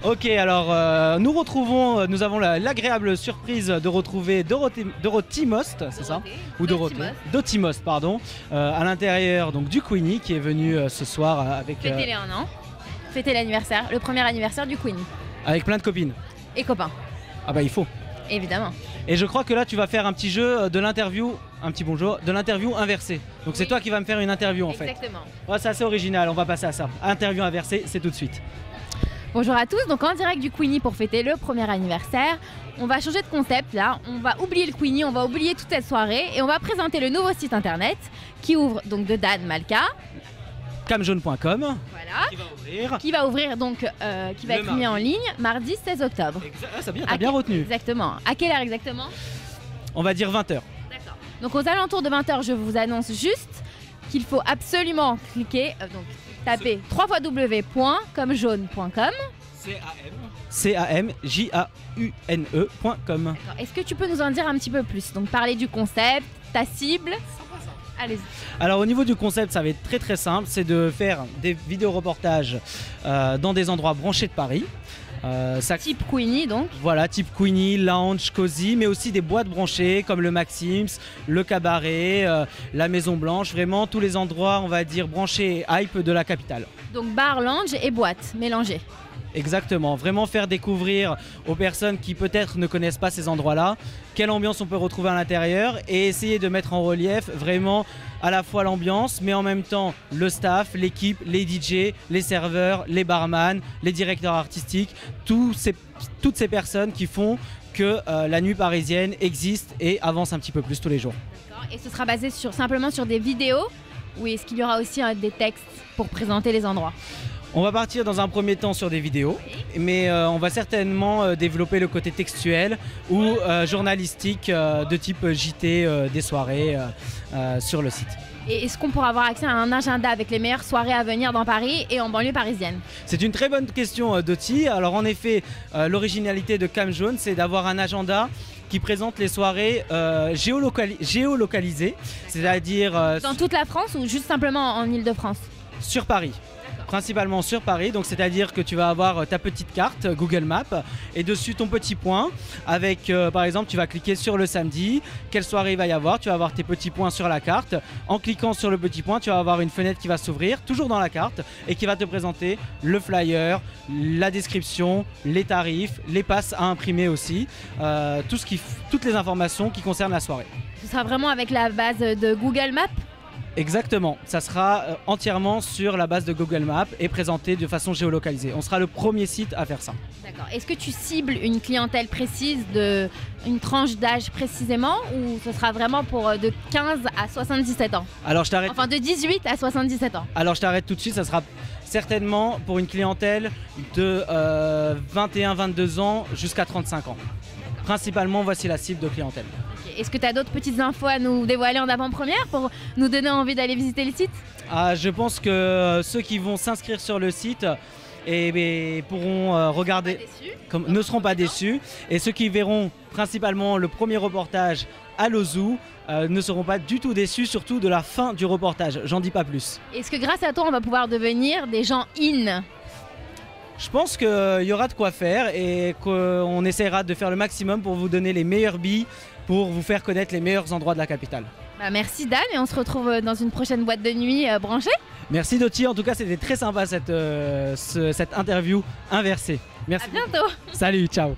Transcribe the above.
Ok, alors nous retrouvons, nous avons l'agréable surprise de retrouver Dorothy Most, c'est ça? Ou Dottie Most, pardon, à l'intérieur donc du Queenie qui est venu ce soir avec... Fêter les 1 an, fêter l'anniversaire, le premier anniversaire du Queenie. Avec plein de copines. Et copains. Ah bah il faut. Évidemment. Et je crois que là tu vas faire un petit jeu de l'interview, un petit bonjour, de l'interview inversée. Donc c'est toi qui vas me faire une interview en fait. Exactement. Ouais, c'est assez original, on va passer à ça. Interview inversée, c'est tout de suite. Bonjour à tous, donc en direct du Queenie pour fêter le premier anniversaire. On va changer de concept là, on va oublier le Queenie, on va oublier toute cette soirée et on va présenter le nouveau site internet qui ouvre donc de Dan Malka. Camjaune.com. Voilà. Qui va ouvrir donc, qui va être mis en ligne mardi 16 octobre. C'est bien, t'as bien retenu. Exactement. À quelle heure exactement? On va dire 20h. D'accord. Donc aux alentours de 20h, je vous annonce juste qu'il faut absolument cliquer, donc taper www.comjaune.com. CAMJAUNE.com. Est-ce que tu peux nous en dire un petit peu plus? Donc parler du concept, ta cible. Allez-y. Alors au niveau du concept, ça va être très simple, c'est de faire des vidéo-reportages dans des endroits branchés de Paris. Type Queenie donc. Voilà, type Queenie, lounge, cosy, mais aussi des boîtes branchées comme le Maxims, le Cabaret, la Maison Blanche, vraiment tous les endroits, on va dire, branchés hype de la capitale. Donc bar, lounge et boîte mélangées. Exactement, vraiment faire découvrir aux personnes qui peut-être ne connaissent pas ces endroits-là, quelle ambiance on peut retrouver à l'intérieur et essayer de mettre en relief vraiment à la fois l'ambiance, mais en même temps le staff, l'équipe, les DJ, les serveurs, les barman, les directeurs artistiques, toutes ces personnes qui font que la nuit parisienne existe et avance un petit peu plus tous les jours. D'accord. Et ce sera basé simplement sur des vidéos ou est-ce qu'il y aura aussi des textes pour présenter les endroits? On va partir dans un premier temps sur des vidéos, mais on va certainement développer le côté textuel ou journalistique de type JT des soirées sur le site. Et est-ce qu'on pourra avoir accès à un agenda avec les meilleures soirées à venir dans Paris et en banlieue parisienne? C'est une très bonne question, Dottie. Alors en effet, l'originalité de Camjaune, c'est d'avoir un agenda qui présente les soirées géolocalisées, c'est-à-dire... dans toute la France ou juste simplement en Ile-de-France? Sur Paris. Principalement sur Paris, donc c'est-à-dire que tu vas avoir ta petite carte Google Maps et dessus ton petit point avec par exemple tu vas cliquer sur le samedi, quelle soirée il va y avoir, tu vas avoir tes petits points sur la carte. En cliquant sur le petit point, tu vas avoir une fenêtre qui va s'ouvrir toujours dans la carte et qui va te présenter le flyer, la description, les tarifs, les passes à imprimer aussi, toutes les informations qui concernent la soirée. Ce sera vraiment avec la base de Google Maps? Exactement, ça sera entièrement sur la base de Google Maps et présenté de façon géolocalisée. On sera le premier site à faire ça. D'accord. Est-ce que tu cibles une clientèle précise, une tranche d'âge précisément, ou ce sera vraiment pour de 15 à 77 ans? Alors je t'arrête. Enfin de 18 à 77 ans. Alors je t'arrête tout de suite, ça sera certainement pour une clientèle de 21-22 ans jusqu'à 35 ans. Principalement, voici la cible de clientèle. Est-ce que tu as d'autres petites infos à nous dévoiler en avant-première pour nous donner envie d'aller visiter le site? Je pense que ceux qui vont s'inscrire sur le site pourront regarder, ne seront pas déçus. Et ceux qui verront principalement le premier reportage à l'Ozu ne seront pas du tout déçus, surtout de la fin du reportage. J'en dis pas plus. Est-ce que grâce à toi, on va pouvoir devenir des gens in? Je pense qu'il y aura de quoi faire et qu'on essaiera de faire le maximum pour vous donner les meilleures billes, pour vous faire connaître les meilleurs endroits de la capitale. Merci Dan et on se retrouve dans une prochaine boîte de nuit branchée. Merci Dottie, en tout cas c'était très sympa cette interview inversée. Merci. À bientôt. Salut, ciao.